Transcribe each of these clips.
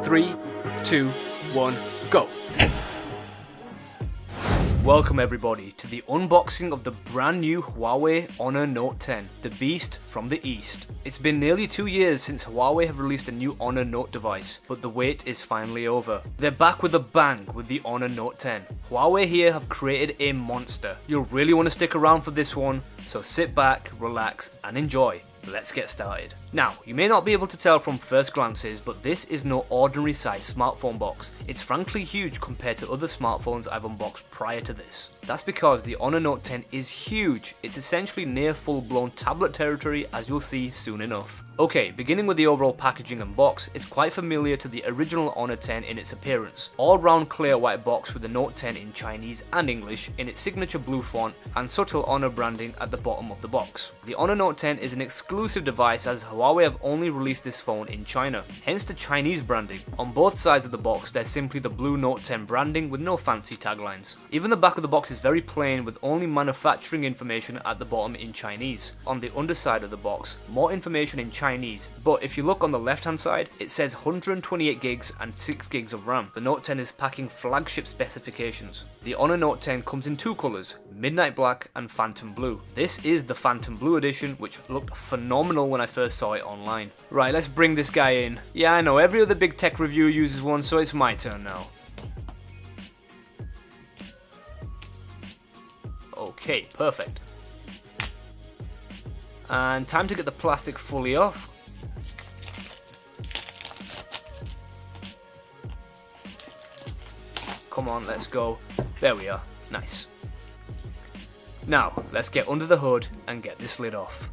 3, 2, 1, go! Welcome everybody to the unboxing of the brand new Huawei Honor Note 10, the beast from the east. It's been nearly 2 years since Huawei have released a new Honor Note device, but the wait is finally over. They're back with a bang with the Honor Note 10. Huawei here have created a monster. You'll really want to stick around for this one, so sit back, relax and enjoy. Let's get started. Now, you may not be able to tell from first glances, but this is no ordinary size smartphone box. It's frankly huge compared to other smartphones I've unboxed prior to this. That's because the Honor Note 10 is huge. It's essentially near full-blown tablet territory, as you'll see soon enough. Okay, beginning with the overall packaging and box, it's quite familiar to the original Honor 10 in its appearance. All round clear white box with the Note 10 in Chinese and English in its signature blue font and subtle Honor branding at the bottom of the box. The Honor Note 10 is an exclusive device as Huawei have only released this phone in China, hence the Chinese branding. On both sides of the box there's simply the blue Note 10 branding with no fancy taglines. Even the back of the box is very plain with only manufacturing information at the bottom in Chinese. On the underside of the box, more information in Chinese, but if you look on the left hand side, it says 128 gigs and 6 gigs of RAM. The Note 10 is packing flagship specifications. The Honor Note 10 comes in two colours, Midnight Black and Phantom Blue. This is the Phantom Blue edition, which looked phenomenal when I first saw it online. Right, let's bring this guy in. Yeah, I know, every other big tech reviewer uses one, so it's my turn now. Okay, perfect. And time to get the plastic fully off. Come on, let's go. There we are. Nice. Now, let's get under the hood and get this lid off.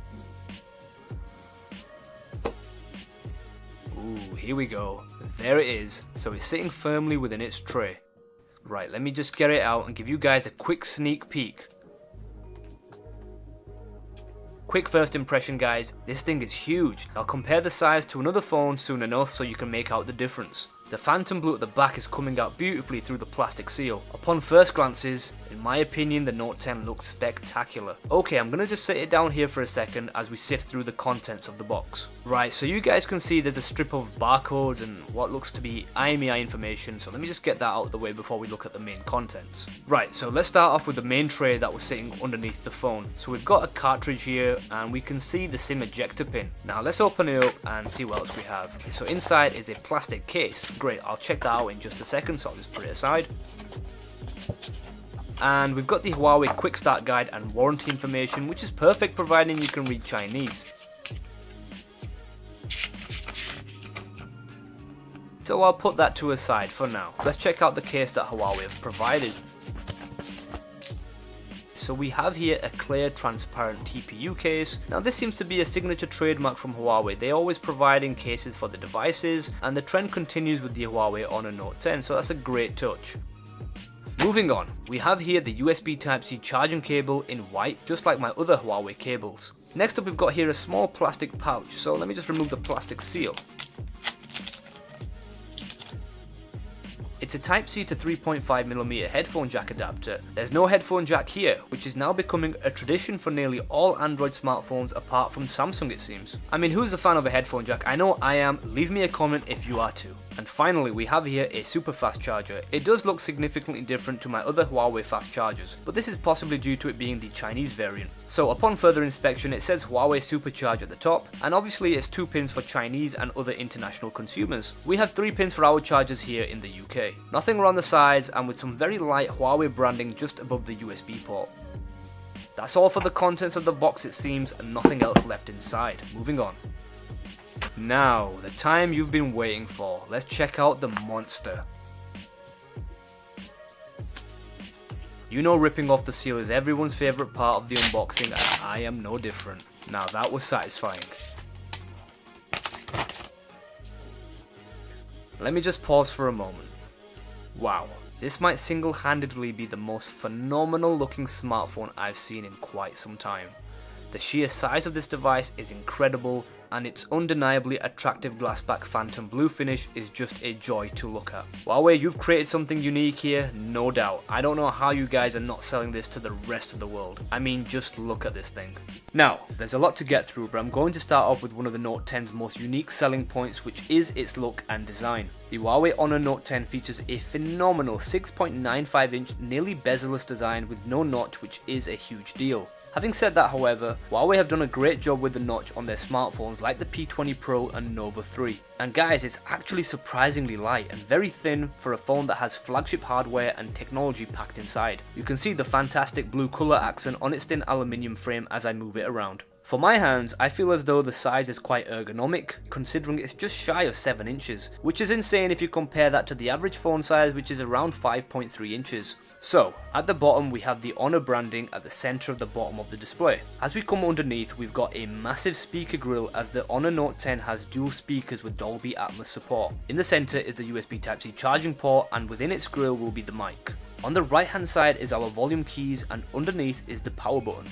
Ooh, here we go. There it is. So it's sitting firmly within its tray. Right, let me just get it out and give you guys a quick sneak peek. Quick first impression guys, this thing is huge. I'll compare the size to another phone soon enough so you can make out the difference. The Phantom Blue at the back is coming out beautifully through the plastic seal. Upon first glances, in my opinion, the Note 10 looks spectacular. Okay, I'm gonna just set it down here for a second as we sift through the contents of the box. Right, so you guys can see there's a strip of barcodes and what looks to be IMEI information, so let me just get that out of the way before we look at the main contents. Right, so let's start off with the main tray that was sitting underneath the phone. So we've got a cartridge here and we can see the SIM ejector pin. Now let's open it up and see what else we have. So inside is a plastic case. Great, I'll check that out in just a second, so I'll just put it aside. And we've got the Huawei Quick Start Guide and warranty information, which is perfect providing you can read Chinese. So I'll put that to a side for now. Let's check out the case that Huawei have provided. So we have here a clear transparent TPU case. Now this seems to be a signature trademark from Huawei. They always providing cases for the devices and the trend continues with the Huawei Honor Note 10, so that's a great touch. Moving on, we have here the USB Type-C charging cable in white, just like my other Huawei cables. Next up we've got here a small plastic pouch, so let me just remove the plastic seal. It's a Type-C to 3.5mm headphone jack adapter. There's no headphone jack here, which is now becoming a tradition for nearly all Android smartphones apart from Samsung it seems. I mean, who's a fan of a headphone jack? I know I am, leave me a comment if you are too. And finally we have here a super fast charger. It does look significantly different to my other Huawei fast chargers, but this is possibly due to it being the Chinese variant. So upon further inspection it says Huawei Supercharge at the top, and obviously it's 2 pins for Chinese and other international consumers. We have 3 pins for our chargers here in the UK. Nothing around the sides and with some very light Huawei branding just above the USB port. That's all for the contents of the box it seems, and nothing else left inside. Moving on. Now, the time you've been waiting for. Let's check out the monster. You know ripping off the seal is everyone's favourite part of the unboxing and I am no different. Now that was satisfying. Let me just pause for a moment. Wow, this might single-handedly be the most phenomenal looking smartphone I've seen in quite some time. The sheer size of this device is incredible, and its undeniably attractive glassback phantom blue finish is just a joy to look at. Huawei, you've created something unique here, no doubt. I don't know how you guys are not selling this to the rest of the world. I mean, just look at this thing. Now, there's a lot to get through, but I'm going to start off with one of the Note 10's most unique selling points, which is its look and design. The Huawei Honor Note 10 features a phenomenal 6.95 inch nearly bezel-less design with no notch, which is a huge deal. Having said that, however, Huawei have done a great job with the notch on their smartphones like the P20 Pro and Nova 3. And guys, it's actually surprisingly light and very thin for a phone that has flagship hardware and technology packed inside. You can see the fantastic blue colour accent on its thin aluminium frame as I move it around. For my hands, I feel as though the size is quite ergonomic, considering it's just shy of 7 inches, which is insane if you compare that to the average phone size, which is around 5.3 inches. So, at the bottom we have the Honor branding at the centre of the bottom of the display. As we come underneath, we've got a massive speaker grille as the Honor Note 10 has dual speakers with Dolby Atmos support. In the centre is the USB Type-C charging port, and within its grille will be the mic. On the right hand side is our volume keys, and underneath is the power button.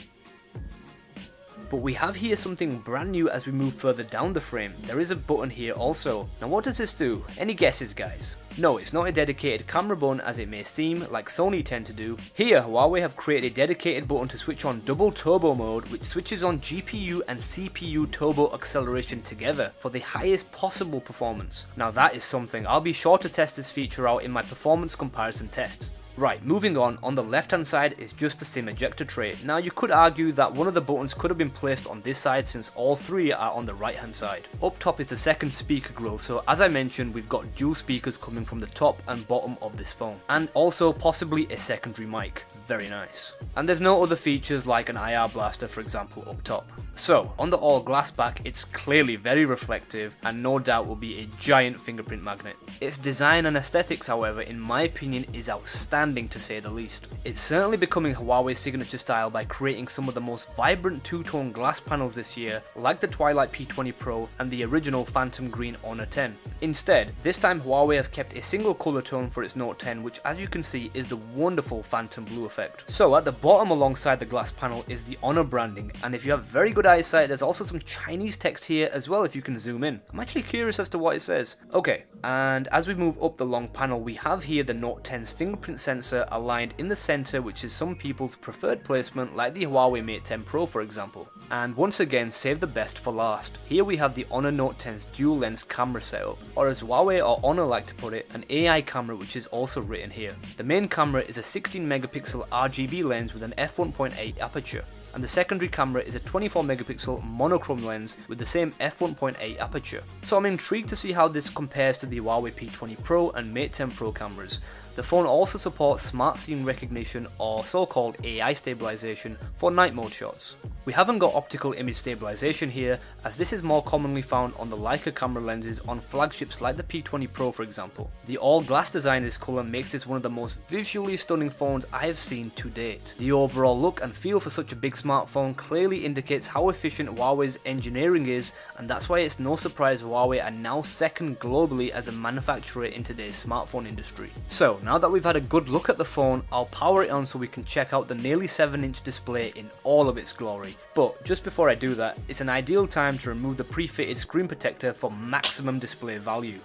But we have here something brand new as we move further down the frame. There is a button here also. Now what does this do? Any guesses, guys? No, it's not a dedicated camera button as it may seem, like Sony tend to do. Here, Huawei have created a dedicated button to switch on double turbo mode, which switches on GPU and CPU turbo acceleration together for the highest possible performance. Now that is something. I'll be sure to test this feature out in my performance comparison tests. Right, moving on the left hand side is just the SIM ejector tray. Now you could argue that one of the buttons could have been placed on this side since all three are on the right hand side. Up top is the second speaker grille, so as I mentioned, we've got dual speakers coming from the top and bottom of this phone, and also possibly a secondary mic. Very nice. And there's no other features like an IR blaster, for example, up top. So, on the all glass back, it's clearly very reflective and no doubt will be a giant fingerprint magnet. Its design and aesthetics, however, in my opinion is outstanding to say the least. It's certainly becoming Huawei's signature style by creating some of the most vibrant two-tone glass panels this year, like the Twilight P20 Pro and the original Phantom Green Honor 10. Instead, this time Huawei have kept a single colour tone for its Note 10, which as you can see is the wonderful Phantom Blue effect. So at the bottom alongside the glass panel is the Honor branding, and if you have very good eyesight, there's also some Chinese text here as well if you can zoom in. I'm actually curious as to what it says. Okay, and as we move up the long panel, we have here the Note 10's fingerprint sensor aligned in the center, which is some people's preferred placement like the Huawei Mate 10 Pro for example. And once again, save the best for last. Here we have the Honor Note 10's dual lens camera setup, or as Huawei or Honor like to put it, an AI camera, which is also written here. The main camera is a 16 megapixel RGB lens with an f1.8 aperture, and the secondary camera is a 24 megapixel monochrome lens with the same f1.8 aperture. So I'm intrigued to see how this compares to the Huawei P20 Pro and Mate 10 Pro cameras. The phone also supports smart scene recognition or so-called AI stabilization for night mode shots. We haven't got optical image stabilization here, as this is more commonly found on the Leica camera lenses on flagships like the P20 Pro for example. The all glass design in this colour makes this one of the most visually stunning phones I have seen to date. The overall look and feel for such a big smartphone clearly indicates how efficient Huawei's engineering is, and that's why it's no surprise Huawei are now second globally as a manufacturer in today's smartphone industry. So now that we've had a good look at the phone, I'll power it on so we can check out the nearly 7-inch display in all of its glory. But just before I do that, it's an ideal time to remove the pre-fitted screen protector for maximum display value.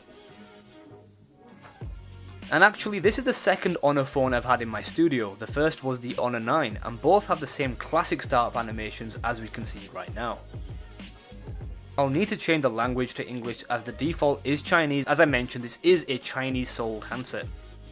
And actually, this is the second Honor phone I've had in my studio. The first was the Honor 9, and both have the same classic startup animations as we can see right now. I'll need to change the language to English as the default is Chinese. As I mentioned, this is a Chinese sold handset.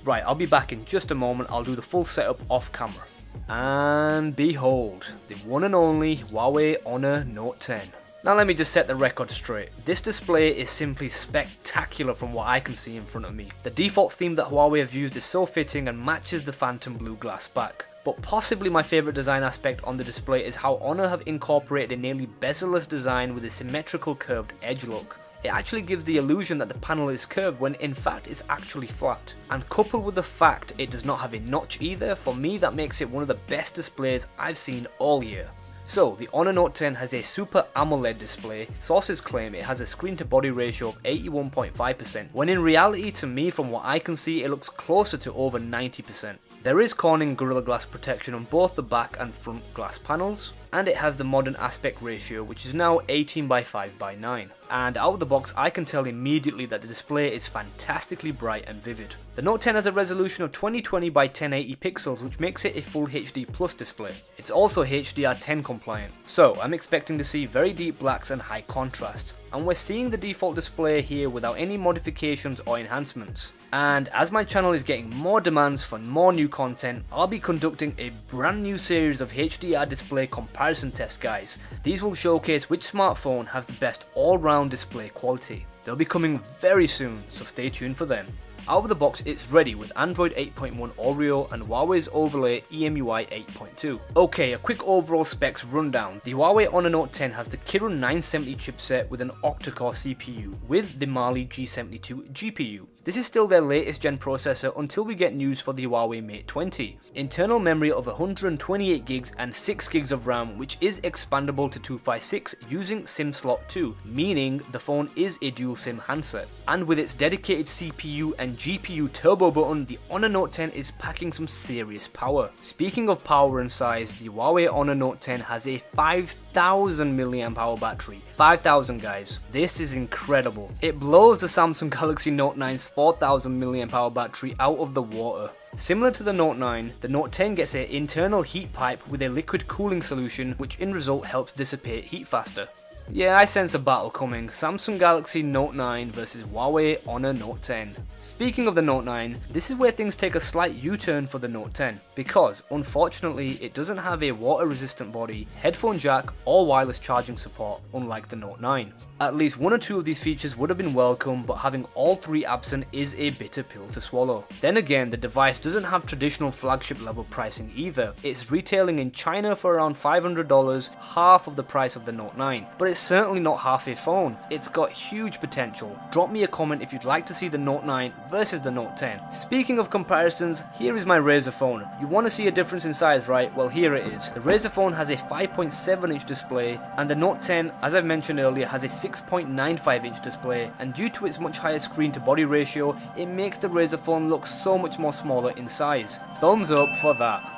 Right, I'll be back in just a moment. I'll do the full setup off camera. And behold, the one and only Huawei Honor Note 10. Now let me just set the record straight. This display is simply spectacular from what I can see in front of me. The default theme that Huawei have used is so fitting and matches the Phantom Blue glass back. But possibly my favourite design aspect on the display is how Honor have incorporated a nearly bezel-less design with a symmetrical curved edge look. It actually gives the illusion that the panel is curved when in fact it's actually flat. And coupled with the fact it does not have a notch either, for me that makes it one of the best displays I've seen all year. So, the Honor Note 10 has a Super AMOLED display. Sources claim it has a screen to body ratio of 81.5%, when in reality to me from what I can see it looks closer to over 90%. There is Corning Gorilla Glass protection on both the back and front glass panels. and it has the modern aspect ratio, which is now 18:5:9. And out of the box I can tell immediately that the display is fantastically bright and vivid. The Note 10 has a resolution of 2020x1080 pixels, which makes it a full HD plus display. It's also HDR10 compliant, so I'm expecting to see very deep blacks and high contrast. And we're seeing the default display here without any modifications or enhancements. And as my channel is getting more demands for more new content, I'll be conducting a brand new series of HDR display comparison tests, guys. These will showcase which smartphone has the best all-round display quality. They'll be coming very soon, so stay tuned for them. Out of the box, it's ready with Android 8.1 Oreo and Huawei's overlay EMUI 8.2. Okay, a quick overall specs rundown. The Huawei Honor Note 10 has the Kirin 970 chipset with an octa-core CPU with the Mali G72 GPU. This is still their latest gen processor until we get news for the Huawei Mate 20. Internal memory of 128 gigs and 6 gigs of RAM, which is expandable to 256 using SIM slot 2, meaning the phone is a dual SIM handset. And with its dedicated CPU and GPU turbo button, the Honor Note 10 is packing some serious power. Speaking of power and size, the Huawei Honor Note 10 has a 5000 mAh battery. 5000, guys. This is incredible. It blows the Samsung Galaxy Note 9's 4000 mAh battery out of the water. Similar to the Note 9, the Note 10 gets an internal heat pipe with a liquid cooling solution, which in result helps dissipate heat faster. Yeah, I sense a battle coming. Samsung Galaxy Note 9 versus Huawei Honor Note 10. Speaking of the Note 9, this is where things take a slight U-turn for the Note 10, because unfortunately it doesn't have a water resistant body, headphone jack or wireless charging support, unlike the Note 9. At least one or two of these features would have been welcome, but having all three absent is a bitter pill to swallow. Then again, the device doesn't have traditional flagship level pricing either. It's retailing in China for around $500, half of the price of the Note 9. But it's certainly not half a phone. It's got huge potential. Drop me a comment if you'd like to see the Note 9 versus the Note 10. Speaking of comparisons, here is my Razer phone. You want to see a difference in size, right? Well, here it is. The Razer phone has a 5.7 inch display, and the Note 10, as I've mentioned earlier, has a 6.95 inch display, and due to its much higher screen to body ratio, it makes the Razer phone look so much more smaller in size. Thumbs up for that.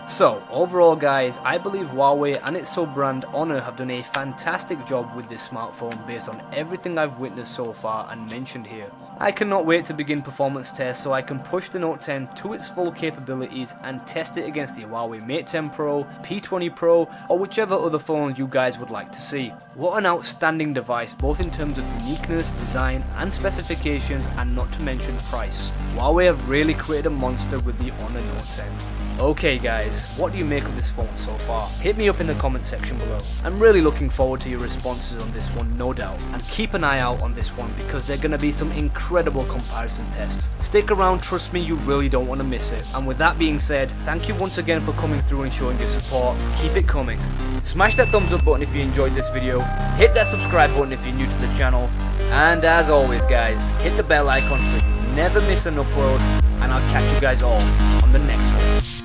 So, overall guys, I believe Huawei and its sub-brand Honor have done a fantastic job with this smartphone based on everything I've witnessed so far and mentioned here. I cannot wait to begin performance tests so I can push the Note 10 to its full capabilities and test it against the Huawei Mate 10 Pro, P20 Pro, or whichever other phones you guys would like to see. What an outstanding device, both in terms of uniqueness, design and specifications, and not to mention price. Huawei have really created a monster with the Honor Note 10. Okay guys, what do you make of this phone so far? Hit me up in the comment section below. I'm really looking forward to your responses on this one, no doubt. And keep an eye out on this one because there are going to be some incredible comparison tests. Stick around, trust me, you really don't want to miss it. And with that being said, thank you once again for coming through and showing your support. Keep it coming. Smash that thumbs up button if you enjoyed this video. Hit that subscribe button if you're new to the channel. And as always guys, hit the bell icon so you never miss an upload. And I'll catch you guys all on the next one.